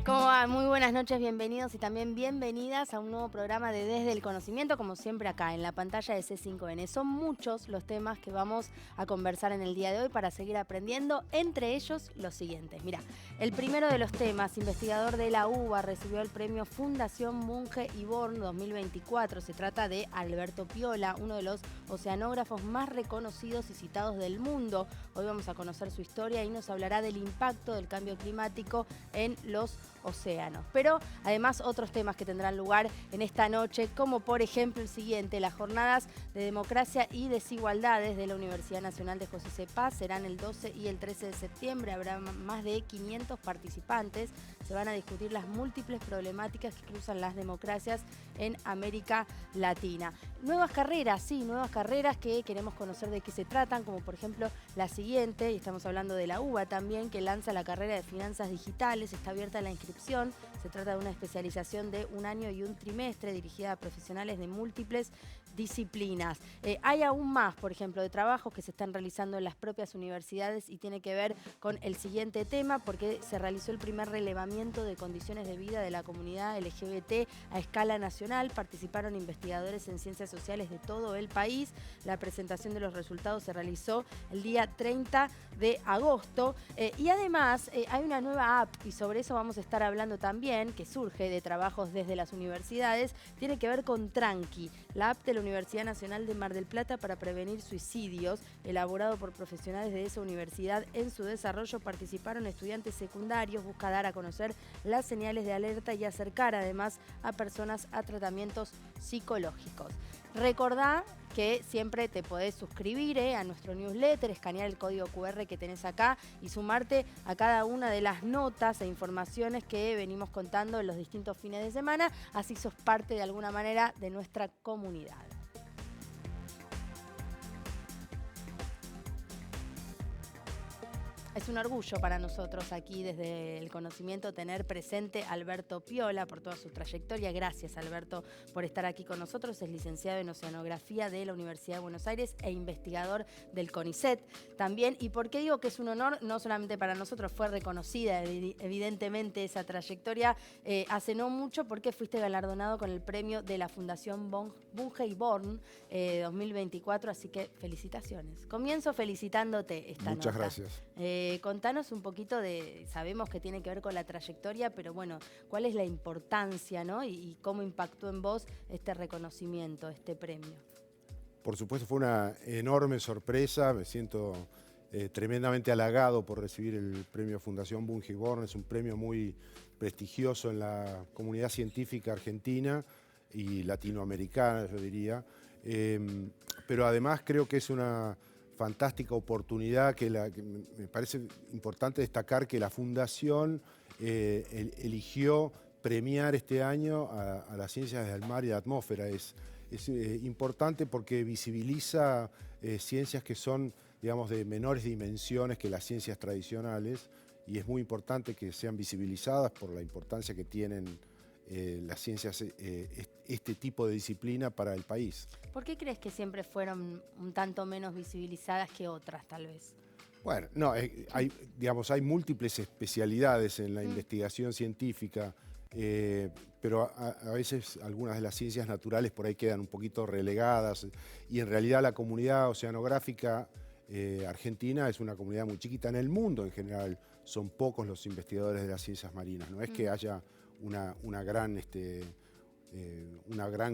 ¿Cómo va? Muy buenas noches, bienvenidos y también bienvenidas a un nuevo programa de Desde el Conocimiento, como siempre acá en la pantalla de C5N. Son muchos los temas que vamos a conversar en el día de hoy para seguir aprendiendo, entre ellos los siguientes. Mira, el primero de los temas, investigador de la UBA, recibió el premio Fundación Bunge y Born 2024. Se trata de Alberto Piola, uno de los oceanógrafos más reconocidos y citados del mundo. Hoy vamos a conocer su historia y nos hablará del impacto del cambio climático en los océanos. Pero además otros temas que tendrán lugar en esta noche, como por ejemplo el siguiente: las jornadas de democracia y desigualdades de la Universidad Nacional de José C. Paz serán el 12 y el 13 de septiembre. Habrá más de 500 participantes. Se van a discutir las múltiples problemáticas que cruzan las democracias en América Latina. Nuevas carreras, sí, nuevas carreras que queremos conocer de qué se tratan, como por ejemplo la siguiente, y estamos hablando de la UBA también, que lanza la carrera de finanzas digitales. Está abierta la inscripción. Se trata de una especialización de 1 año y 1 trimestre dirigida a profesionales de múltiples disciplinas. Hay aún más, por ejemplo, de trabajos que se están realizando en las propias universidades y tiene que ver con el siguiente tema, porque se realizó el primer relevamiento de condiciones de vida de la comunidad LGBT a escala nacional. Participaron investigadores en ciencias sociales de todo el país. La presentación de los resultados se realizó el día 30 de agosto. Y además hay una nueva app, y sobre eso vamos a estar hablando también, que surge de trabajos desde las universidades. Tiene que ver con Tranqui, la app de la Universidad Nacional de Mar del Plata para prevenir suicidios, elaborado por profesionales de esa universidad. En su desarrollo participaron estudiantes secundarios. Busca dar a conocer las señales de alerta y acercar además a personas a tratamientos psicológicos. Recordá que siempre te podés suscribir a nuestro newsletter, escanear el código QR que tenés acá y sumarte a cada una de las notas e informaciones que venimos contando en los distintos fines de semana. Así sos parte de alguna manera de nuestra comunidad. Es un orgullo para nosotros aquí desde el conocimiento tener presente a Alberto Piola por toda su trayectoria. Gracias, Alberto, por estar aquí con nosotros. Es licenciado en Oceanografía de la Universidad de Buenos Aires e investigador del CONICET también. ¿Y por qué digo que es un honor? No solamente para nosotros, fue reconocida evidentemente esa trayectoria hace no mucho, porque fuiste galardonado con el premio de la Fundación Bunge y Born 2024, así que felicitaciones. Comienzo felicitándote esta nota. Muchas gracias. Contanos un poquito sabemos que tiene que ver con la trayectoria, pero bueno, ¿cuál es la importancia, ¿no? y cómo impactó en vos este reconocimiento, este premio? Por supuesto fue una enorme sorpresa, me siento tremendamente halagado por recibir el premio Fundación Bunge y Born. Es un premio muy prestigioso en la comunidad científica argentina y latinoamericana, yo diría. Pero además creo que es una fantástica oportunidad que me parece importante destacar que la Fundación eligió premiar este año a las ciencias del mar y de la atmósfera. Es importante porque visibiliza ciencias que son, digamos, de menores dimensiones que las ciencias tradicionales, y es muy importante que sean visibilizadas por la importancia que tienen las ciencias, este tipo de disciplina para el país. ¿Por qué crees que siempre fueron un tanto menos visibilizadas que otras, tal vez? Bueno, no, hay múltiples especialidades en la investigación científica, pero a veces algunas de las ciencias naturales por ahí quedan un poquito relegadas, y en realidad la comunidad oceanográfica argentina es una comunidad muy chiquita. En el mundo en general son pocos los investigadores de las ciencias marinas, no es que haya una gran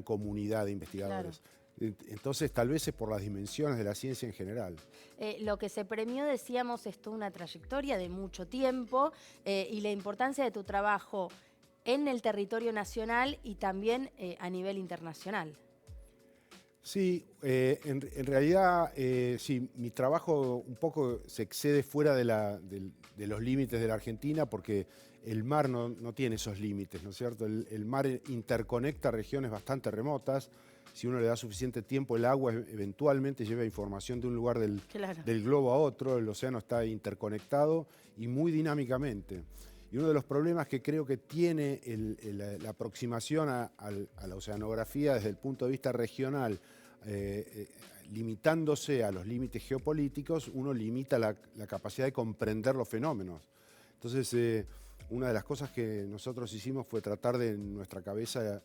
comunidad de investigadores. Claro. Entonces tal vez es por las dimensiones de la ciencia en general. Lo que se premió, decíamos, es toda una trayectoria de mucho tiempo y la importancia de tu trabajo en el territorio nacional y también a nivel internacional. Sí, en realidad sí, mi trabajo un poco se excede fuera de los límites de la Argentina, porque el mar no tiene esos límites, ¿no es cierto? El mar interconecta regiones bastante remotas. Si uno le da suficiente tiempo, el agua eventualmente lleva información de un lugar del globo a otro. El océano está interconectado y muy dinámicamente. Y uno de los problemas que creo que tiene la aproximación a la oceanografía desde el punto de vista regional, limitándose a los límites geopolíticos, uno limita la capacidad de comprender los fenómenos. Entonces, una de las cosas que nosotros hicimos fue tratar de en nuestra cabeza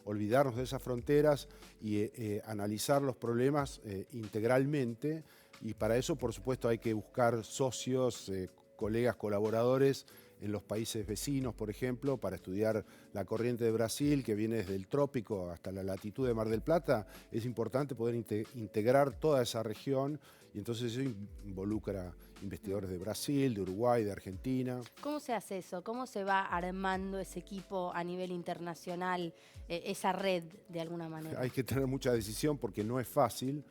olvidarnos de esas fronteras y analizar los problemas integralmente, y para eso, por supuesto, hay que buscar socios, colegas, colaboradores en los países vecinos, por ejemplo, para estudiar la corriente de Brasil, que viene desde el trópico hasta la latitud de Mar del Plata. Es importante poder integrar toda esa región, y entonces eso involucra investigadores de Brasil, de Uruguay, de Argentina. ¿Cómo se hace eso? ¿Cómo se va armando ese equipo a nivel internacional, esa red, de alguna manera? Hay que tener mucha decisión porque no es fácil.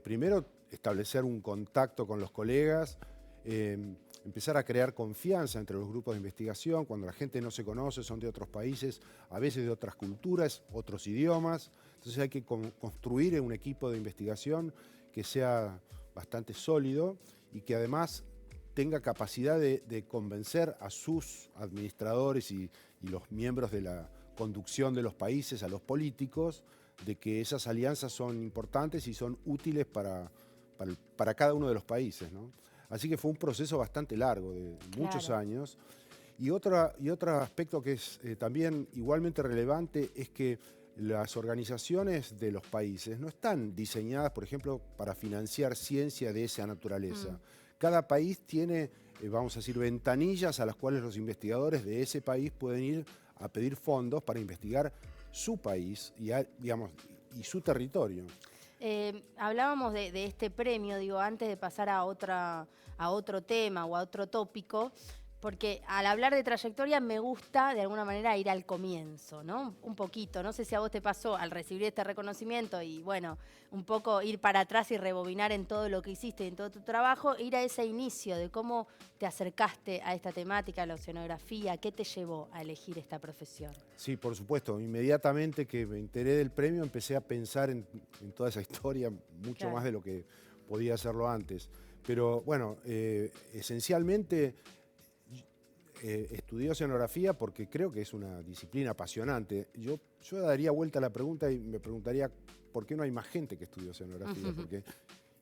Primero, establecer un contacto con los colegas, empezar a crear confianza entre los grupos de investigación. Cuando la gente no se conoce, son de otros países, a veces de otras culturas, otros idiomas. Entonces hay que construir un equipo de investigación que sea bastante sólido y que además tenga capacidad de convencer a sus administradores y los miembros de la conducción de los países, a los políticos, de que esas alianzas son importantes y son útiles para cada uno de los países, ¿no? Así que fue un proceso bastante largo, de muchos años. Y otro aspecto que es también igualmente relevante es que las organizaciones de los países no están diseñadas, por ejemplo, para financiar ciencia de esa naturaleza. Cada país tiene, vamos a decir, ventanillas a las cuales los investigadores de ese país pueden ir a pedir fondos para investigar su país y, digamos, y su territorio. Hablábamos de este premio, digo, antes de pasar a otro tema o a otro tópico, porque al hablar de trayectoria me gusta de alguna manera ir al comienzo, ¿no? Un poquito, no sé si a vos te pasó al recibir este reconocimiento y bueno, un poco ir para atrás y rebobinar en todo lo que hiciste, en todo tu trabajo, ir a ese inicio de cómo te acercaste a esta temática, a la oceanografía, ¿qué te llevó a elegir esta profesión? Sí, por supuesto. Inmediatamente que me enteré del premio empecé a pensar en toda esa historia, mucho más de lo que podía hacerlo antes. Pero bueno, esencialmente estudié oceanografía porque creo que es una disciplina apasionante. Yo daría vuelta a la pregunta y me preguntaría por qué no hay más gente que estudie oceanografía. Porque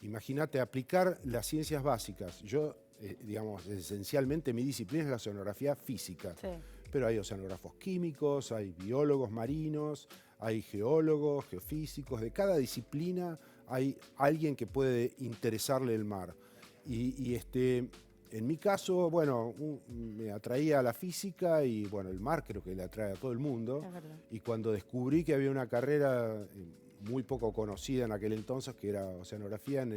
imagínate aplicar las ciencias básicas. Yo, digamos, esencialmente mi disciplina es la oceanografía física. Sí. Pero hay oceanógrafos químicos, hay biólogos marinos, hay geólogos, geofísicos. De cada disciplina hay alguien que puede interesarle el mar. En mi caso, bueno, me atraía a la física y bueno, el mar creo que le atrae a todo el mundo. Y cuando descubrí que había una carrera muy poco conocida en aquel entonces, que era oceanografía en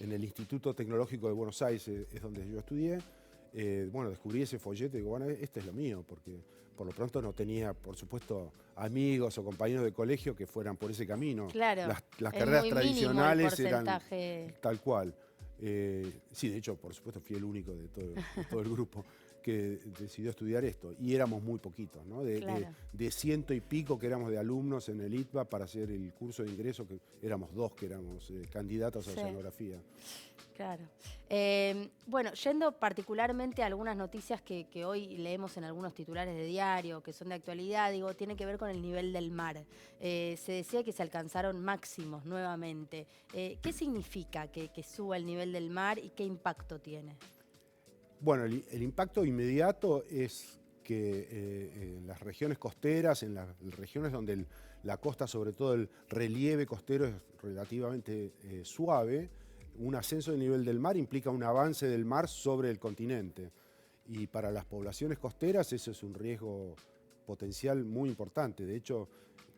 el Instituto Tecnológico de Buenos Aires, es donde yo estudié, bueno, descubrí ese folleto y digo, bueno, este es lo mío, porque por lo pronto no tenía, por supuesto, amigos o compañeros de colegio que fueran por ese camino. Claro, las carreras tradicionales eran tal cual. Sí, de hecho, por supuesto, fui el único de todo el grupo que decidió estudiar esto. Y éramos muy poquitos, ¿no? De 100 y pico que éramos de alumnos en el ITBA para hacer el curso de ingreso, que éramos 2 que éramos candidatos a oceanografía. Claro. Bueno, yendo particularmente a algunas noticias que hoy leemos en algunos titulares de diario, que son de actualidad, digo, tiene que ver con el nivel del mar. Se decía que se alcanzaron máximos nuevamente. ¿Qué significa que suba el nivel del mar y qué impacto tiene? Bueno, el impacto inmediato es que en las regiones costeras, en las regiones donde la costa, sobre todo el relieve costero, es relativamente suave, un ascenso del nivel del mar implica un avance del mar sobre el continente. Y para las poblaciones costeras eso es un riesgo potencial muy importante. De hecho,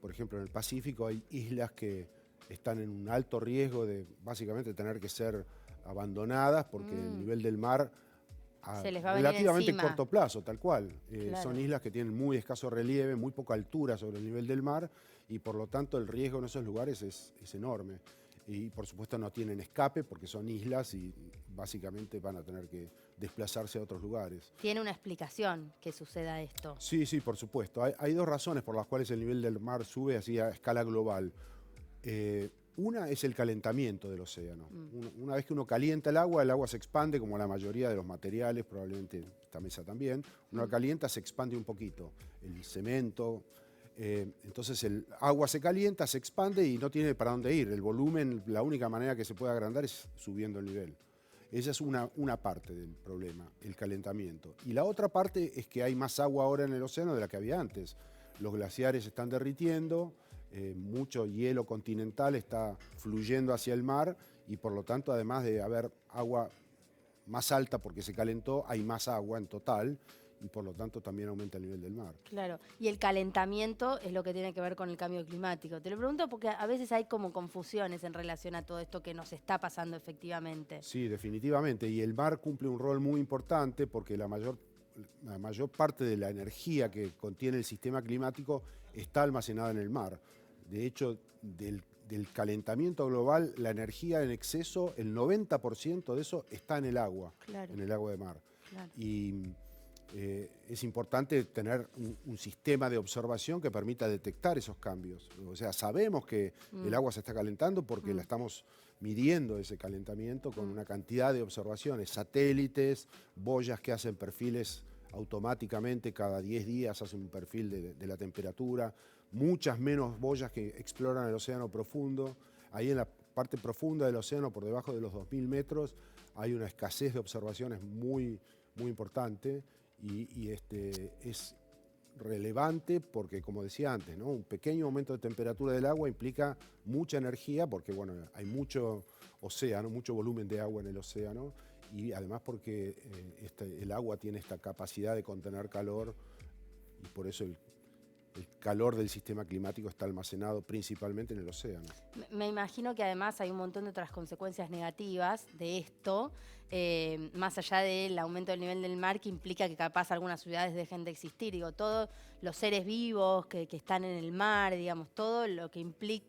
por ejemplo, en el Pacífico hay islas que están en un alto riesgo de básicamente tener que ser abandonadas porque el nivel del mar a relativamente corto plazo, tal cual. Son islas que tienen muy escaso relieve, muy poca altura sobre el nivel del mar y por lo tanto el riesgo en esos lugares es enorme. Y por supuesto no tienen escape porque son islas y básicamente van a tener que desplazarse a otros lugares. ¿Tiene una explicación que suceda esto? Sí, por supuesto. Hay 2 razones por las cuales el nivel del mar sube así a escala global. Una es el calentamiento del océano. Una vez que uno calienta el agua se expande, como la mayoría de los materiales, probablemente esta mesa también. Uno la calienta, se expande un poquito. El cemento. Entonces el agua se calienta, se expande y no tiene para dónde ir. El volumen, la única manera que se puede agrandar es subiendo el nivel. Esa es una parte del problema, el calentamiento. Y la otra parte es que hay más agua ahora en el océano de la que había antes. Los glaciares se están derritiendo, mucho hielo continental está fluyendo hacia el mar y por lo tanto, además de haber agua más alta porque se calentó, hay más agua en total y por lo tanto también aumenta el nivel del mar. Claro, y el calentamiento es lo que tiene que ver con el cambio climático. Te lo pregunto porque a veces hay como confusiones en relación a todo esto que nos está pasando efectivamente. Sí, definitivamente. Y el mar cumple un rol muy importante porque la mayor parte de la energía que contiene el sistema climático está almacenada en el mar. De hecho, del calentamiento global, la energía en exceso, el 90% de eso está en el agua, Claro. en el agua de mar. Claro. Y es importante tener un sistema de observación que permita detectar esos cambios. O sea, sabemos que el agua se está calentando porque la estamos midiendo ese calentamiento con una cantidad de observaciones, satélites, boyas que hacen perfiles automáticamente, cada 10 días hacen un perfil de la temperatura, muchas menos boyas que exploran el océano profundo. Ahí en la parte profunda del océano, por debajo de los 2000 metros, hay una escasez de observaciones muy importante y es relevante porque, como decía antes, ¿no? Un pequeño aumento de temperatura del agua implica mucha energía porque bueno, hay mucho océano, mucho volumen de agua en el océano y además porque el agua tiene esta capacidad de contener calor y por eso el calor del sistema climático está almacenado principalmente en el océano. Me imagino que además hay un montón de otras consecuencias negativas de esto, más allá del aumento del nivel del mar que implica que capaz algunas ciudades dejen de existir. Digo, todos los seres vivos que están en el mar, digamos, todo lo que implica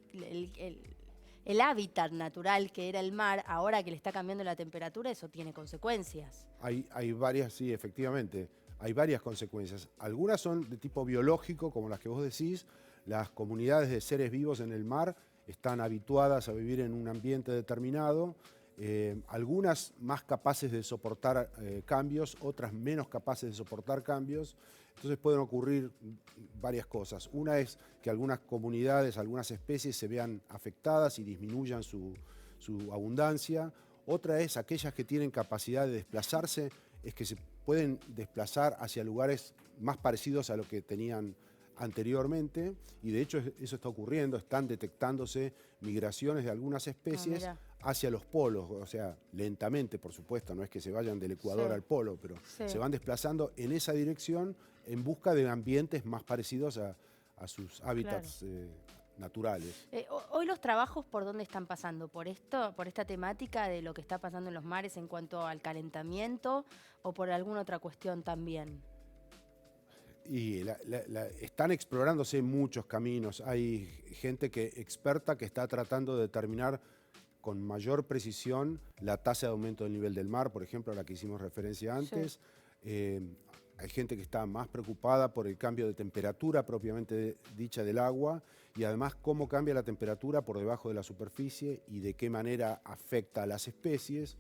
el hábitat natural que era el mar, ahora que le está cambiando la temperatura, eso tiene consecuencias. Hay varias, sí, efectivamente. Hay varias consecuencias. Algunas son de tipo biológico, como las que vos decís. Las comunidades de seres vivos en el mar están habituadas a vivir en un ambiente determinado. Algunas más capaces de soportar cambios, otras menos capaces de soportar cambios. Entonces pueden ocurrir varias cosas. Una es que algunas comunidades, algunas especies se vean afectadas y disminuyan su abundancia. Otra es aquellas que tienen capacidad de desplazarse, es que se pueden desplazar hacia lugares más parecidos a lo que tenían anteriormente y de hecho eso está ocurriendo, están detectándose migraciones de algunas especies hacia los polos, o sea, lentamente por supuesto, no es que se vayan del Ecuador al polo, pero se van desplazando en esa dirección en busca de ambientes más parecidos a sus hábitats naturales. Hoy los trabajos, ¿por dónde están pasando? ¿Por esto, por esta temática de lo que está pasando en los mares en cuanto al calentamiento o por alguna otra cuestión también? Y están explorándose muchos caminos. Hay gente experta que está tratando de determinar con mayor precisión la tasa de aumento del nivel del mar, por ejemplo, a la que hicimos referencia antes. Sí. Hay gente que está más preocupada por el cambio de temperatura propiamente dicha del agua y además cómo cambia la temperatura por debajo de la superficie y de qué manera afecta a las especies.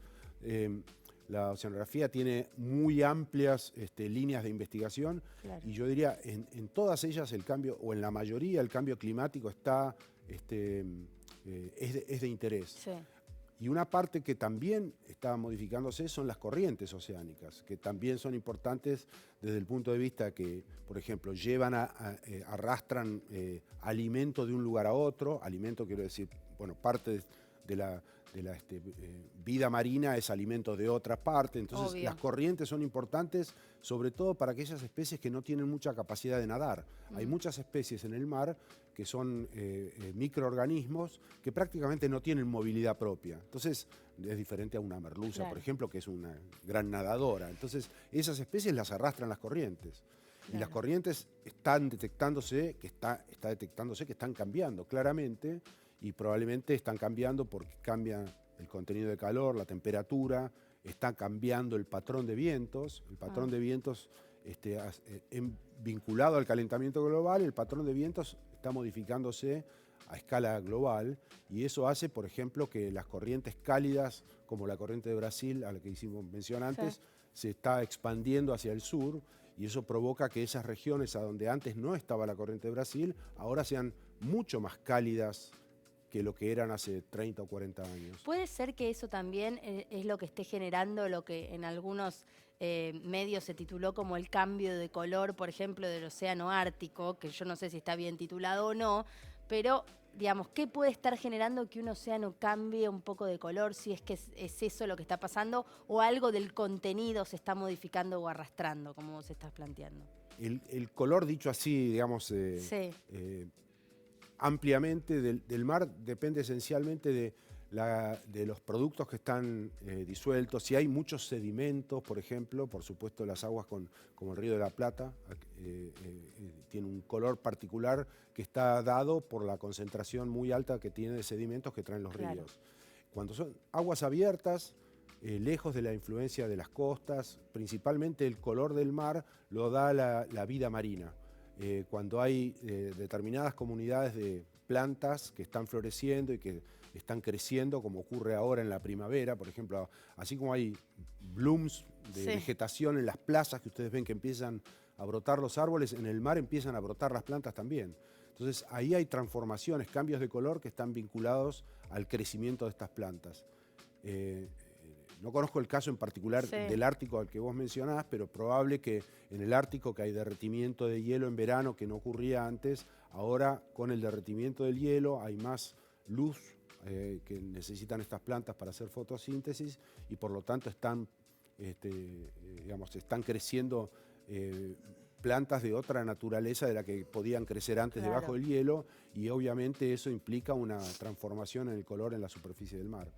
La oceanografía tiene muy amplias líneas de investigación y yo diría en todas ellas el cambio, o en la mayoría el cambio climático está, es de interés. Sí. Y una parte que también está modificándose son las corrientes oceánicas, que también son importantes desde el punto de vista que, por ejemplo, arrastran alimento de un lugar a otro. Alimento, quiero decir, bueno, parte de la vida marina es alimento de otra parte. Entonces, obvio, las corrientes son importantes, sobre todo para aquellas especies que no tienen mucha capacidad de nadar. Hay muchas especies en el mar que son microorganismos que prácticamente no tienen movilidad propia. Entonces, es diferente a una merluza, por ejemplo, que es una gran nadadora. Entonces, esas especies las arrastran las corrientes. Y las corrientes están detectándose, está detectándose que están cambiando claramente, y probablemente están cambiando porque cambia el contenido de calor, la temperatura, está cambiando el patrón de vientos. El patrón de vientos vinculado al calentamiento global, el patrón de vientos está modificándose a escala global y eso hace, por ejemplo, que las corrientes cálidas, como la corriente de Brasil, a la que hicimos mención antes, se está expandiendo hacia el sur y eso provoca que esas regiones a donde antes no estaba la corriente de Brasil, ahora sean mucho más cálidas que lo que eran hace 30 o 40 años. ¿Puede ser que eso también es lo que esté generando lo que en algunos medios se tituló como el cambio de color, por ejemplo, del océano Ártico, que yo no sé si está bien titulado o no, pero digamos, ¿qué puede estar generando que un océano cambie un poco de color, si es que es eso lo que está pasando, o algo del contenido se está modificando o arrastrando, como vos estás planteando? El color, dicho así, digamos, Sí. Ampliamente del mar, depende esencialmente de los productos que están disueltos. Si hay muchos sedimentos, por ejemplo, por supuesto las aguas como el Río de la Plata, tiene un color particular que está dado por la concentración muy alta que tiene de sedimentos que traen los ríos. Claro. Cuando son aguas abiertas, lejos de la influencia de las costas, principalmente el color del mar lo da la vida marina. Cuando hay determinadas comunidades de plantas que están floreciendo y que están creciendo, como ocurre ahora en la primavera, por ejemplo, así como hay blooms de vegetación en las plazas que ustedes ven que empiezan a brotar los árboles, en el mar empiezan a brotar las plantas también. Entonces ahí hay transformaciones, cambios de color que están vinculados al crecimiento de estas plantas. No conozco el caso en particular del Ártico al que vos mencionás, pero probable que en el Ártico, que hay derretimiento de hielo en verano que no ocurría antes, ahora con el derretimiento del hielo hay más luz que necesitan estas plantas para hacer fotosíntesis y por lo tanto están creciendo plantas de otra naturaleza de la que podían crecer antes debajo del hielo, y obviamente eso implica una transformación en el color en la superficie del mar.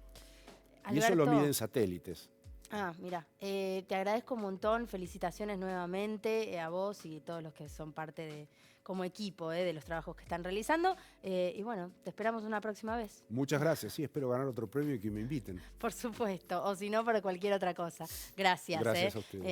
Alberto, y eso lo miden satélites. Ah, mira, te agradezco un montón, felicitaciones nuevamente a vos y todos los que son parte como equipo de los trabajos que están realizando. Y bueno, te esperamos una próxima vez. Muchas gracias, sí, espero ganar otro premio y que me inviten. Por supuesto, o si no, para cualquier otra cosa. Gracias. Gracias a ustedes.